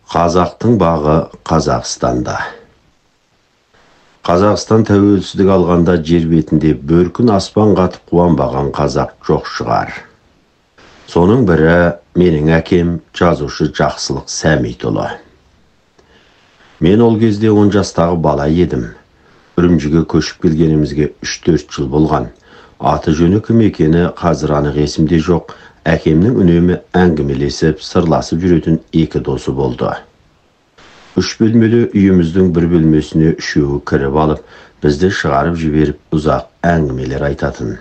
Қазақтың бағы Қазақстанда. Қазақстан тәуелсіздік алғанда жер бетінде бөркін аспан қатып қуанбаған қазақ жоқ шығар. Соның бірі менің әкем жазушы Жақсылық Сәмитұлы. Мен ол кезде 10 жастағы бала едім. Үрімжіге көшіп келгенімізге 3-4 жыл болған. Аты жөні кім екені қазір анық есімде жоқ. Әкемнің үнемі әңгімелесіп, сырласып жүретін 2 досы болды. 3 бөлмелі үйіміздің бір бөлмесіне 3-еуі кіріп алып, бізді шығарып жіберіп, ұзақ әңгімелер айтатын.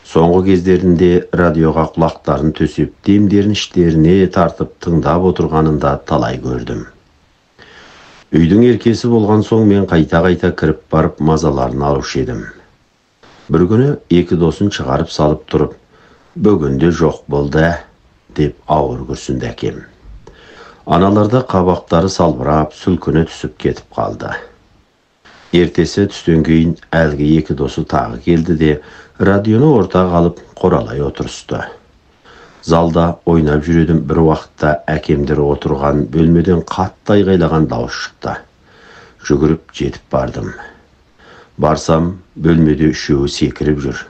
Соңғы кездерінде радиоға құлақтарын төсеп, демдерін іштеріне тартып тыңдап отырғанында талай көрдім. Үйдің еркесі болған соң мен қайта-қайта кіріп барып мазаларын алушы едім. Бір күні 2 досын шығарып салып тұрып, «Бөгінде жоқ болды», деп ауыр күрсінді әкем. Аналарда қабақтары салбырап, сүлкіні түсіп кетіп қалды. Ертесі түстен кейін әлгі 2 досы тағы келді де, радионы ортаға алып қоралай отырысты. Залда ойнап жүредім, бір уақытта әкемдер отырған бөлмеден қатты айғайлаған дауыс шықты. Жүгіріп жетіп бардым. Барсам, бөлмеде 3-еуі секіріп жүр.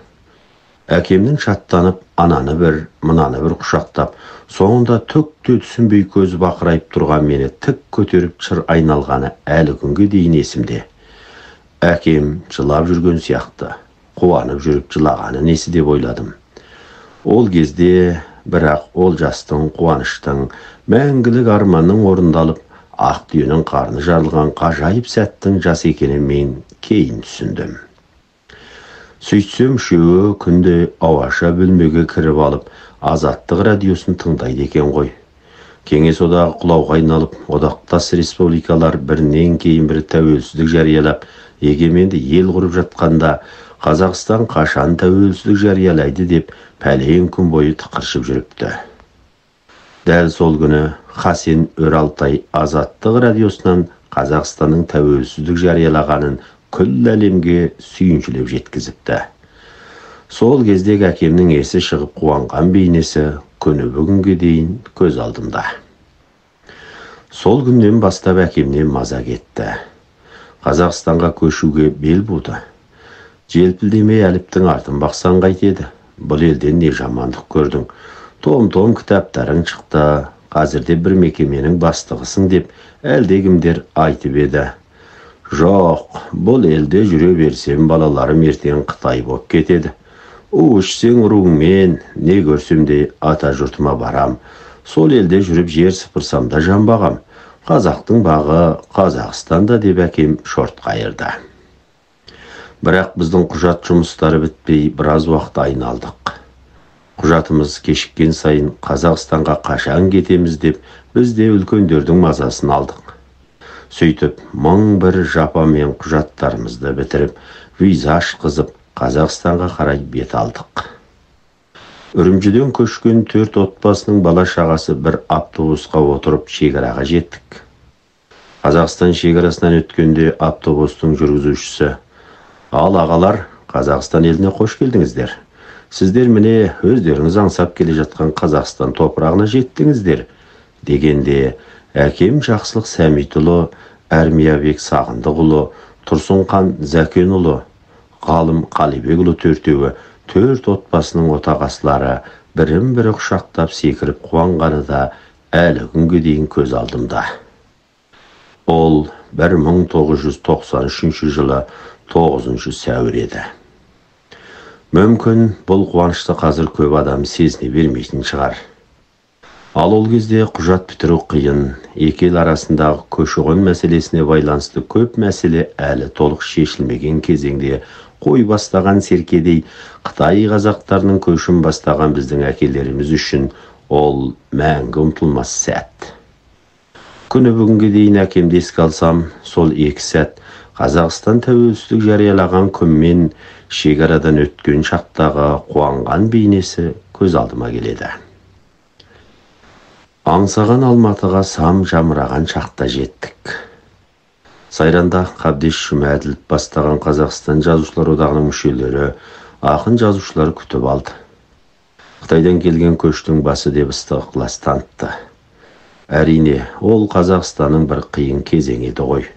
Әкемнің шаттанып, ананы бір, мынаны бір құшақтап, соңында түкте түсінбей көзі бақырайып тұрған мені тік көтеріп шыр айналғаны әлі күнге дейін есімде. Әкем жылап жүрген сияқты, қуанып жүріп жылағаны несі деп ойладым. Ол кезде, бірақ ол жастың, қуаныштың, мәңгілік арманның орындалып, ақ түйенің қарны жарылған қажайып сәттің жас екенін мен кейін түсіндім. Сөйтсем 3-еуі күнде ауаша бөлмеге кіріп алып, Азаттық радиосын тыңдайды екен ғой. Кеңес одағы құлауға айналып, одақтас республикалар бірінен кейін бірі тәуелсіздік жариялап, егеменді ел құрып жатқанда, Қазақстан қашан тәуелсіздік жариялайды деп пәлен күн бойы тықыршып жүріпті. Дәл сол күні Хасен Өралтай Азаттық радиосынан Қазақстанның тәуелсіздік жариялағанын күллі әлемге сүйіншілеп жеткізіпті. Сол кездегі әкемнің есі шығып қуанған бейнесі күні бүгінге дейін көз алдымда. Сол күннен бастап әкемнен маза кетті. Қазақстанға көшуге бел буды. Желпілдемей әліптің артын бақсан қайтеді. Бұл елден не жамандық көрдің. Том-том кітаптарың шықты. Қазірде бір мекеменің бастығысың деп әлдегімдер айтып еді. Жоқ, бұл елде жүре берсем балаларым ертең Қытай боп кетеді. Ішсең руыңмен, не көрсем де ата жұртыма барам. Сол елде жүріп жер сыпырсам да жанбағам. Қазақтың бағы Қазақстанда деп әкем шорт қайырды. Бірақ біздің құжат жұмыстары бітпей біраз уақыт айналдық. Құжатымыз кешіккен сайын Қазақстанға қашан кетеміз деп біз де үлкендердің мазасын алдық. Сөйтіп, 1001 жапамен құжаттарымызды бітіріп, виза ашқызып, Қазақстанға қарай бет алдық. Үрімжіден көшкен 4 отбасының бала шағасы бір автобусқа отырып шекараға жеттік. Қазақстан шекарасынан өткенде автобустың жүргізушісі: «Ал ағалар, Қазақстан еліне қош келдіңіздер. Сіздер міне өздеріңіз аңсап келе жатқан Қазақстан топырағына жеттіңіздер», дегенде әкем Жақсылық Сәмитұлы, Әрмиябек Сағындықұлы, Тұрсынхан Зәкенұлы, Ғалым Қалибекұлы 4-еуі 4 отбасының отағасылары бірін-бірі құшақтап секіріп қуанғаны да әлі күнге дейін көз алдымда. Ол 1993 жылы 9 сәуір еді. Мүмкін бұл қуанышты қазір көп адам сезіне бермейтін шығар. Ал ол кезде құжат бітіру қиын, екі ел арасындағы көші-қон мәселесіне байланысты көп мәселе әлі толық шешілмеген кезеңде қой бастаған серкедей Қытай қазақтарының көшін бастаған біздің әкелеріміз үшін ол мәңгі ұмытылмас сәт. Күні бүгінге дейін әкемді еске алсам, сол 2 сәт Қазақстан тәуелсіздік жариялаған күнмен шекарадан өткен шақтағы қуанған бейнесі көз алдыма келеді. Аңсаған Алматыға сам жамыраған шақта жеттік. Сайранда Қабдеш Жұмәділов бастаған Қазақстан жазушылар одағының мүшелері, ақын жазушылар күтіп алды. Қытайдан келген көштің басы деп ыстық ықылас танытты. Әрине, ол Қазақстанның бір қиын кезеңі еді ғой.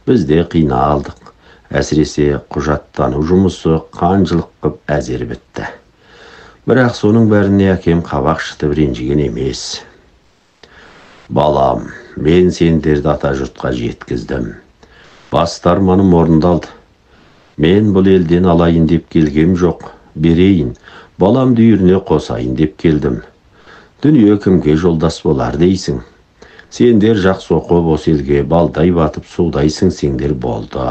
Біз де қиналдық. Әсіресе құжаттану жұмысы қанжылық қып әзер бітті. Бірақ соның бәріне әкем қабақ шытып ренжіген емес. Балам, мен сендерді ата жұртқа жеткіздім. Басты арманым орындалды. Мен бұл елден алайын деп келгем жоқ. Берейін, балам үйіріне қосайын деп келдім. Дүние кімге жолдас болар дейсің. Сендер жақсы оқып осы елге балдай батып судайсың сеңдер болды.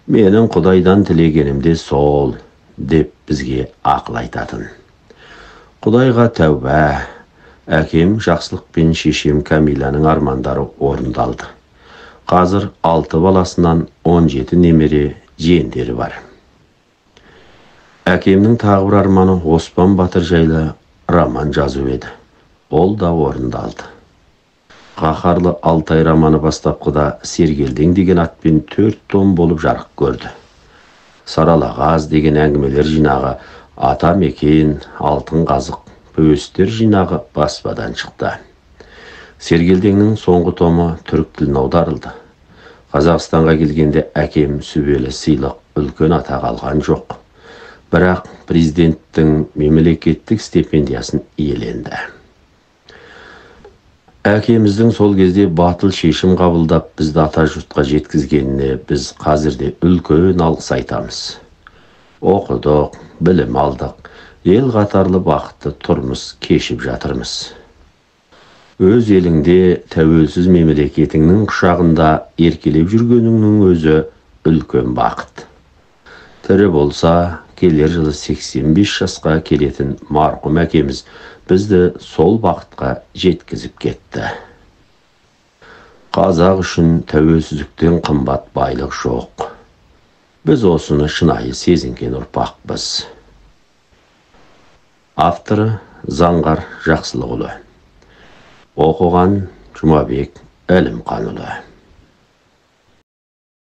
Менің Құдайдан тілегенімде сол, деп бізге ақыл айтатын. Құдайға тәуба. Әкем жақсылық пен шешем Кәмиланың армандары орындалды. Қазір 6 баласынан 17 немере жиендері бар. Әкемнің тағы бір арманы Оспан Батыр жайлы роман жазу еді. Ол да орындалды. Қаһарлы Алтай романы бастапқыда Сергелдең деген атпен 4 том болып жарық көрді. Саралағаз деген әңгімелер жинағы, Ата мекен, Алтын қазық, Пөстер жинағы баспадан шықты. Сергелдеңнің соңғы томы түрік тіліне аударылды. Қазақстанға келгенде әкем сүбелі сыйлық үлкен атақ алған жоқ. Бірақ президенттің мемлекеттік стипендиясын иеленді. Әкеміздің сол кезде батыл шешім қабылдап бізді ата жұртқа жеткізгеніне біз қазірде үлкен алғыс айтамыз. Оқыдық, білім алдық, ел қатарлы бақытты тұрмыс кешіп жатырмыз. Өз еліңде тәуелсіз мемлекетіңнің құшағында еркелеп жүргеніңнің өзі үлкен бақыт. Тірі болса, келер жылы 85 жасқа келетін марқұм әкеміз бізді сол бақытқа жеткізіп кетті. Қазақ үшін тәуелсіздіктен қымбат байлық жоқ. Біз осыны шынайы сезінген ұрпақпыз. Авторы Заңғар Жақсылықұлы. Оқыған Жұмабек Әлімқанұлы.